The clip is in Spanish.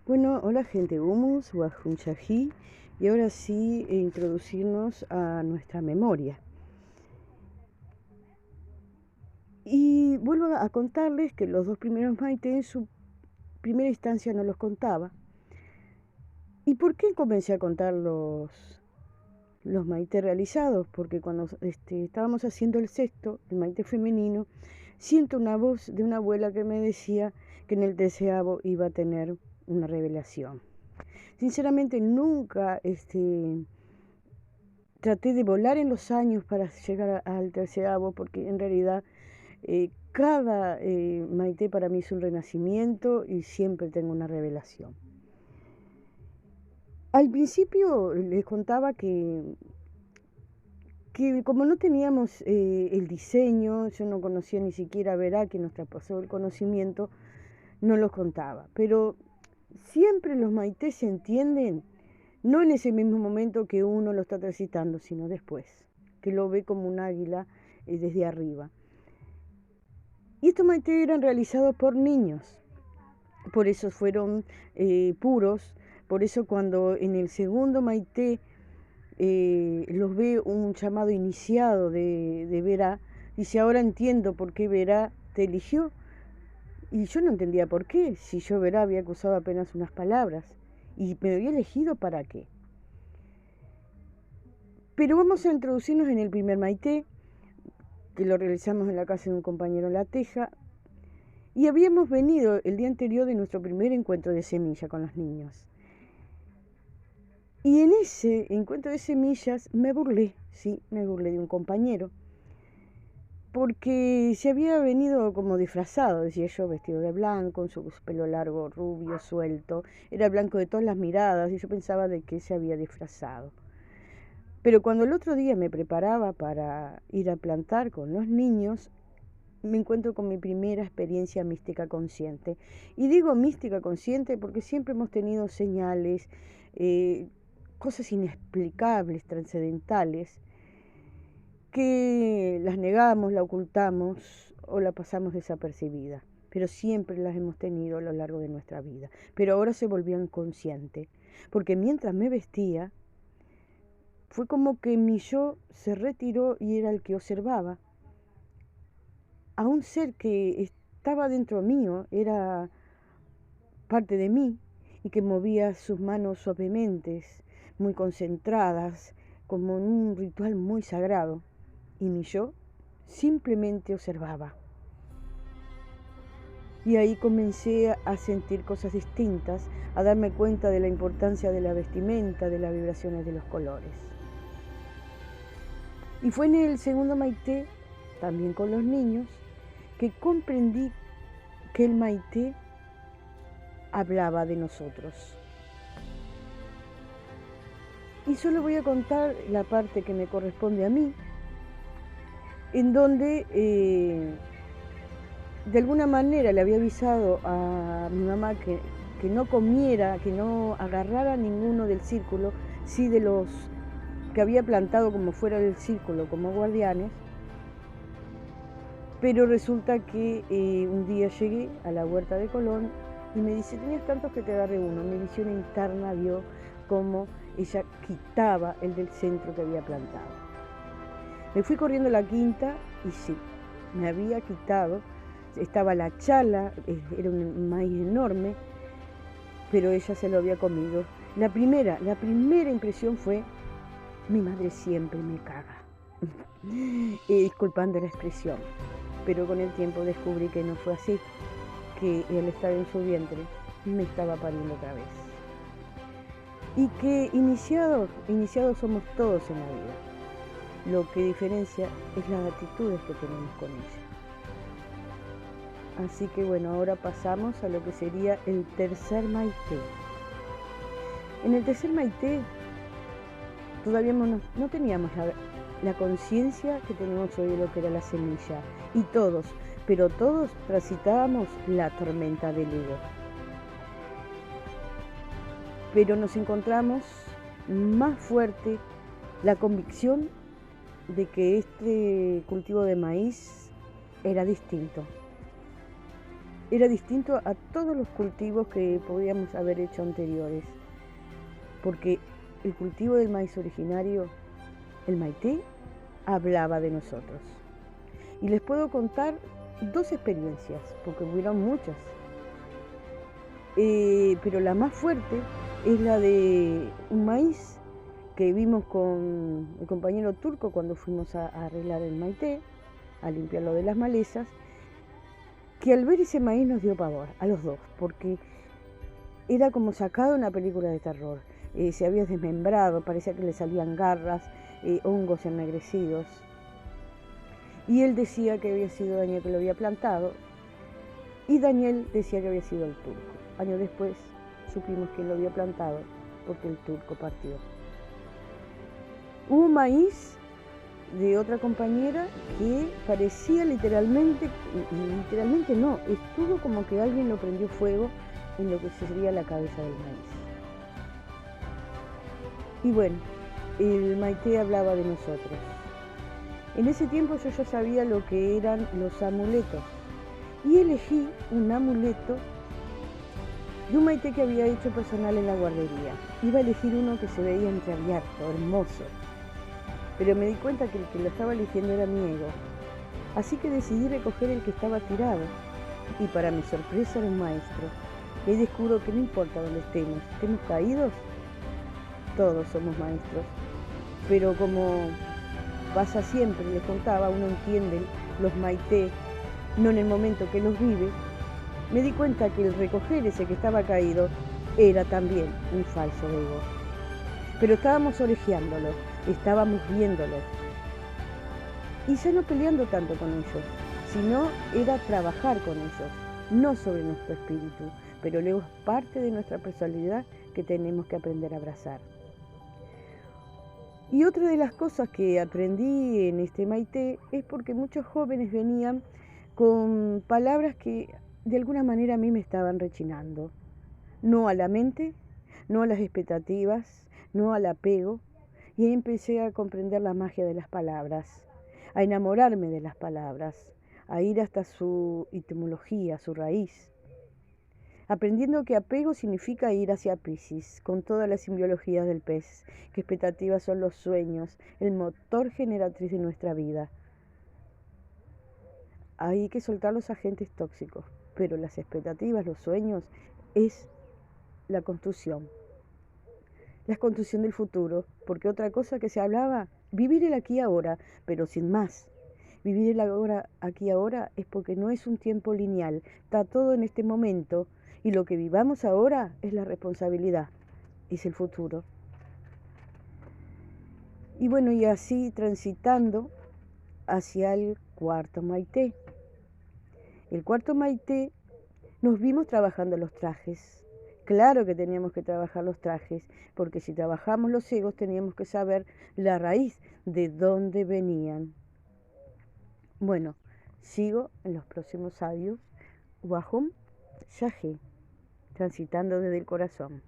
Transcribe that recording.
Bueno, hola gente, humus, Wajunchají, y ahora sí introducirnos a nuestra memoria. Y vuelvo a contarles que los dos primeros Maite en su primera instancia no los contaba. ¿Y por qué comencé a contar los Maite realizados? Porque cuando estábamos haciendo el sexto, el Maite femenino, siento una voz de una abuela que me decía que en el 13º iba a tener una revelación. Sinceramente nunca traté de volar en los años para llegar al 13º, porque en realidad cada Maite para mí es un renacimiento y siempre tengo una revelación. Al principio les contaba que como no teníamos el diseño, yo no conocía ni siquiera a Verá, que nos traspasó el conocimiento, no los contaba. Pero siempre los Maite se entienden, no en ese mismo momento que uno lo está transitando, sino después, que lo ve como un águila desde arriba. Y estos Maite eran realizados por niños, por eso fueron puros, por eso cuando en el segundo Maite los ve un llamado iniciado de Verá, dice, ahora entiendo por qué Verá te eligió. Y yo no entendía por qué, si yo Verá había usado apenas unas palabras, y me había elegido para qué. Pero vamos a introducirnos en el primer Maite, que lo realizamos en la casa de un compañero en La Teja, y habíamos venido el día anterior de nuestro primer encuentro de semilla con los niños. Y en ese encuentro de semillas me burlé de un compañero, porque se había venido como disfrazado, decía yo, vestido de blanco, con su pelo largo, rubio, suelto, era blanco de todas las miradas, y yo pensaba de que se había disfrazado. Pero cuando el otro día me preparaba para ir a plantar con los niños, me encuentro con mi primera experiencia mística consciente. Y digo mística consciente porque siempre hemos tenido señales, cosas inexplicables, trascendentales, que las negamos, la ocultamos o la pasamos desapercibida. Pero siempre las hemos tenido a lo largo de nuestra vida. Pero ahora se volvió inconsciente, porque mientras me vestía, fue como que mi yo se retiró y era el que observaba a un ser que estaba dentro mío, era parte de mí y que movía sus manos suavemente, muy concentradas, como en un ritual muy sagrado. Y mi yo simplemente observaba. Y ahí comencé a sentir cosas distintas, a darme cuenta de la importancia de la vestimenta, de las vibraciones de los colores. Y fue en el segundo Maite, también con los niños, que comprendí que el Maite hablaba de nosotros. Y solo voy a contar la parte que me corresponde a mí, en donde de alguna manera le había avisado a mi mamá que no comiera, que no agarrara ninguno del círculo, sí de los que había plantado como fuera del círculo, como guardianes. Pero resulta que un día llegué a la huerta de Colón y me dice, tenías tantos que te agarré uno. Mi visión interna vio cómo ella quitaba el del centro que había plantado. Me fui corriendo a la quinta y sí, me había quitado. Estaba la chala, era un maíz enorme, pero ella se lo había comido. La primera impresión fue, mi madre siempre me caga. Disculpando la expresión, pero con el tiempo descubrí que no fue así, que al estar en su vientre me estaba pariendo otra vez. Y que iniciados somos todos en la vida. Lo que diferencia es las actitudes que tenemos con ella. Así que bueno, ahora pasamos a lo que sería el tercer Maite. En el tercer Maite todavía no teníamos la conciencia que tenemos hoy de lo que era la semilla. Y todos, pero todos transitábamos la tormenta del ego. Pero nos encontramos más fuerte la convicción de que este cultivo de maíz era distinto. era distinto a todos los cultivos que podíamos haber hecho anteriores, porque el cultivo del maíz originario, el maité, hablaba de nosotros. Y les puedo contar 2 experiencias, porque hubieron muchas. Pero la más fuerte es la de un maíz que vimos con el compañero turco cuando fuimos a arreglar el maité, a limpiarlo de las malezas, que al ver ese maíz nos dio pavor, a los dos, porque era como sacado de una película de terror. Se había desmembrado, parecía que le salían garras, hongos ennegrecidos. Y él decía que había sido Daniel que lo había plantado, y Daniel decía que había sido el turco. Años después supimos que lo había plantado porque el turco partió. Hubo maíz de otra compañera que parecía literalmente no, estuvo como que alguien lo prendió fuego en lo que sería la cabeza del maíz. Y bueno, el maité hablaba de nosotros. En ese tiempo yo ya sabía lo que eran los amuletos y elegí un amuleto de un maité que había hecho personal en la guardería. Iba a elegir uno que se veía entreabierto, hermoso, pero me di cuenta que el que lo estaba eligiendo era mi ego. Así que decidí recoger el que estaba tirado, y para mi sorpresa era un maestro. Y ahí descubro que no importa dónde estemos caídos, todos somos maestros. Pero como pasa siempre, les contaba, uno entiende los maité, no en el momento que los vive, me di cuenta que el recoger ese que estaba caído era también un falso ego. Pero estábamos orejeándolo, estábamos viéndolo. Y ya no peleando tanto con ellos, sino era trabajar con ellos, no sobre nuestro espíritu, pero luego es parte de nuestra personalidad que tenemos que aprender a abrazar. Y otra de las cosas que aprendí en este maité es porque muchos jóvenes venían con palabras que de alguna manera a mí me estaban rechinando. No a la mente, no a las expectativas, no al apego. Y ahí empecé a comprender la magia de las palabras, a enamorarme de las palabras, a ir hasta su etimología, su raíz. Aprendiendo que apego significa ir hacia Piscis, con todas las simbiologías del pez, que expectativas son los sueños, el motor generatriz de nuestra vida. Hay que soltar los agentes tóxicos, pero las expectativas, los sueños, es la construcción del futuro, porque otra cosa que se hablaba, vivir el aquí y ahora, pero sin más. Vivir el ahora, aquí y ahora es porque no es un tiempo lineal, está todo en este momento y lo que vivamos ahora es la responsabilidad, es el futuro. Y bueno, y así transitando hacia el cuarto maité. El cuarto maité nos vimos trabajando los trajes. Claro que teníamos que trabajar los trajes, porque si trabajamos los egos teníamos que saber la raíz de dónde venían. Bueno, sigo en los próximos audios. Wahum Yahe, transitando desde el corazón.